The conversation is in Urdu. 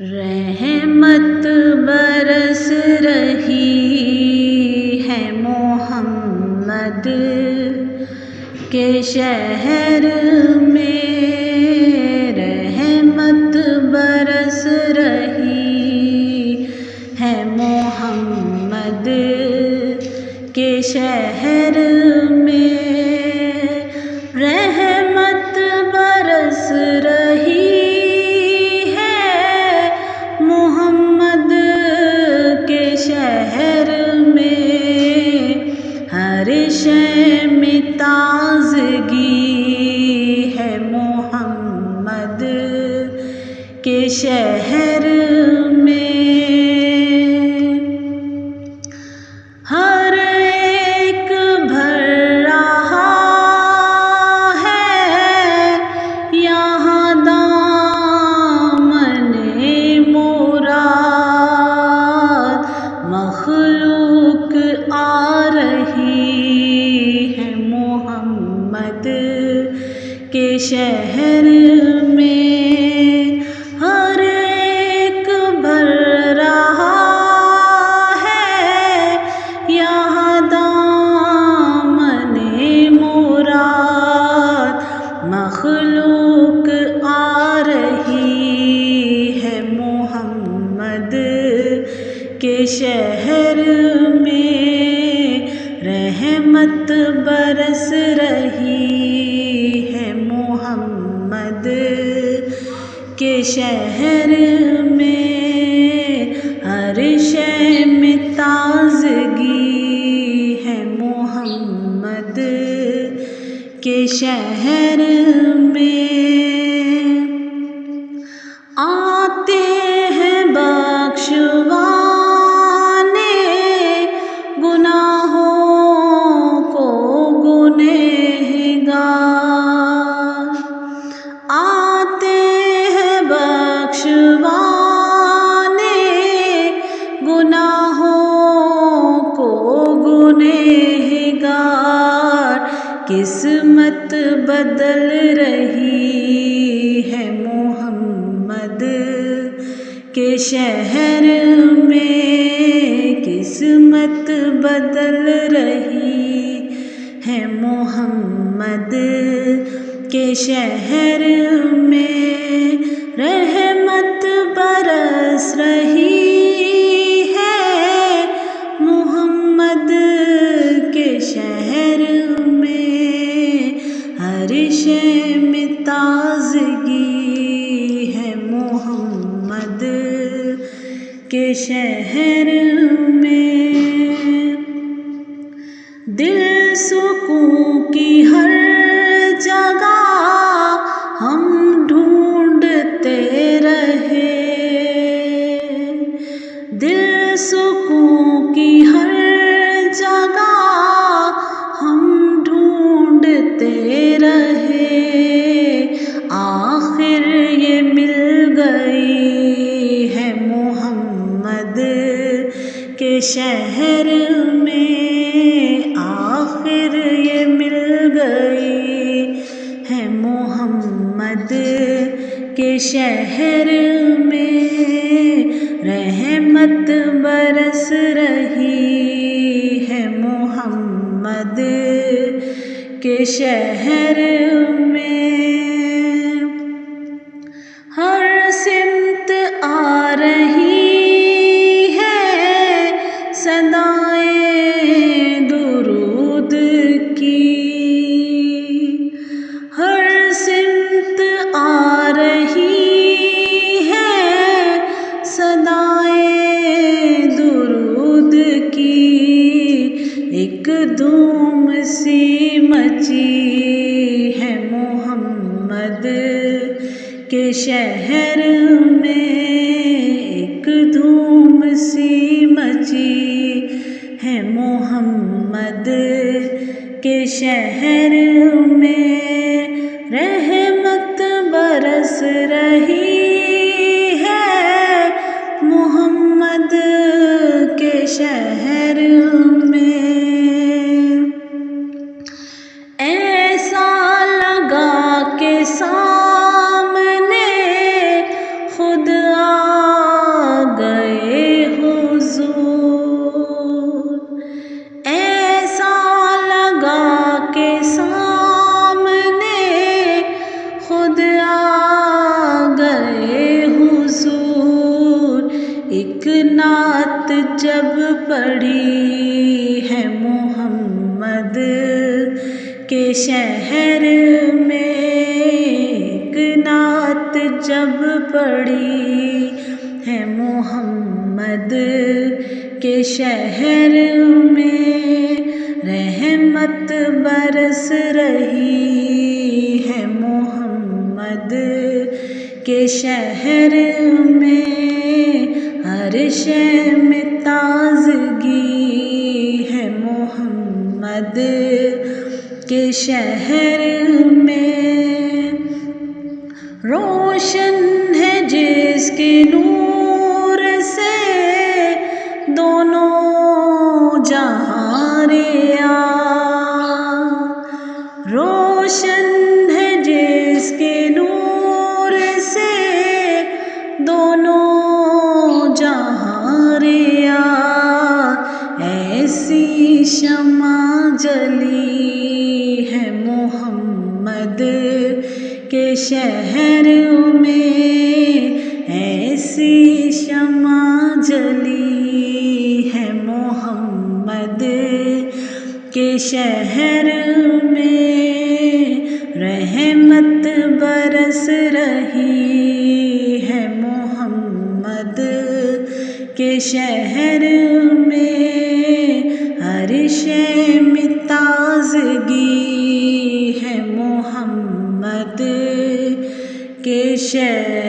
رحمت برس رہی ہے محمد کے شہر میں، رحمت برس رہی ہے محمد کے شہر میں، رحمت برس رہی محمد کے شہر میں، ہر شے میں تازگی ہے محمد کے شہر میں، ہر ایک بھر رہا ہے یہاں مخلوق آ رہی ہے محمد کے شہر میں، ہر ایک بھر رہا ہے یہاں دامن مراد، مخلوق آ رہی ہے محمد کے شہر میں، رحمت برس رہی ہے محمد کے شہر میں، ہر شے میں تازگی ہے محمد کے شہر میں، آتے ہیں بخشوا قسمت بدل رہی ہے محمد کے شہر میں، قسمت بدل رہی ہے محمد کے شہر میں، رحمت برس رہی ہے محمد کے شہر میں، ہر شے میں تازگی ہے محمد کے شہر میں، دل سکون کی ہر جگہ ہم ڈھونڈتے رہے، دل سکون کی ہر جگہ ہم ڈھونڈتے رہے، آخر یہ مل گئی ہے محمد کے شہر میں، آخر یہ مل گئی ہے محمد کے شہر میں، رحمت برس رہی ہے محمد کے شہر میں، ہر سمت آ رہی ہے صدائیں درود کی، ہر سمت آ رہی ہے صدائیں درود کی، ایک دھوم سی مچی ہے محمد کے شہر میں، ایک دھوم سی مچی ہے محمد کے شہر میں، رحمت برس رہی ہے محمد کے شہر میں، ایسا لگا کہ سامنے خود نعت جب پڑھی ہے محمد کے شہر میں، ایک نعت جب پڑھی ہے محمد کے شہر میں، رحمت برس رہی ہے محمد کے شہر میں، ہر شے میں تازگی ہے محمد کے شہر میں، روشن ہے جس کے نور سے دونوں جہاں ریا، روشن ہے جس کے نور سے دونوں جہاں ریا، ایسی شمع جلی ہے محمد کے شہر میں، ایسی شمع جلی ہے محمد کے شہر میں، رحمت برس رہی ہے محمد کے شہر میں، ہر شے میں تازگی ہے محمد کے شہر